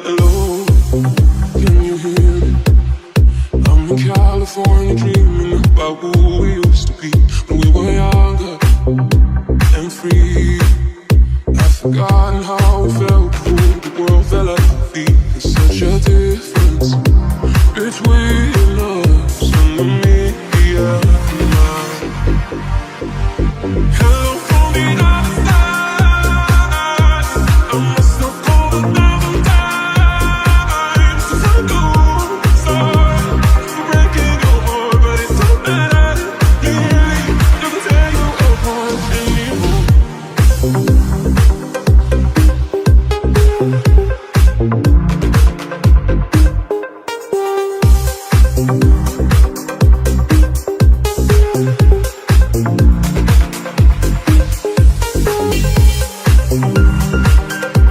Hello, can you hear me? I'm in California dreaming about who we used to be when we were younger and free. I've forgotten how it felt when the world fell at our feet. There's such a difference between us and me. Hello from the other side. I must have called 1,000 times to tell you sorry for breaking your heart, but it don't matter. It really doesn't tear you apart anymore.